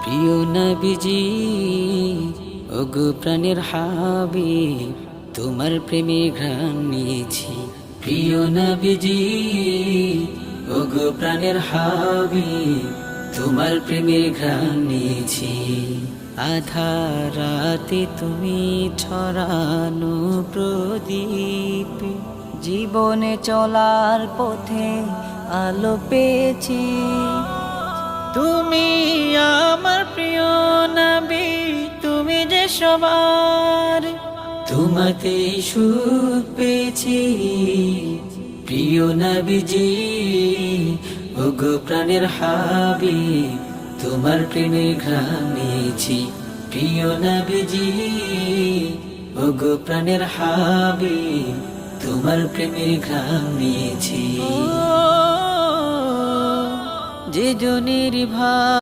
প্রিয় নবীজি ওগো প্রাণের হাবিব, তোমার প্রেমে ঘ্রাণ নিয়েছি। প্রিয় নবীজি ওগো প্রাণের হাবিব, তোমার প্রেমে ঘ্রাণ নিয়েছি। আধার রাতে তুমি ছড়ানো প্রদীপ, জীবনে চলার পথে আলো পেয়েছি। তুমি আমার প্রিয় নবী, তুমি যে সবার, তোমাতে সুখ পেয়েছি। প্রিয় নবীজি ওগো প্রাণের হাবিব, তোমার প্রেমে ঘ্রাণ নিয়েছি। প্রিয় নবীজি ওগো প্রাণের হাবিব, তোমার প্রেমে ঘ্রাণ নিয়েছি। যে জনের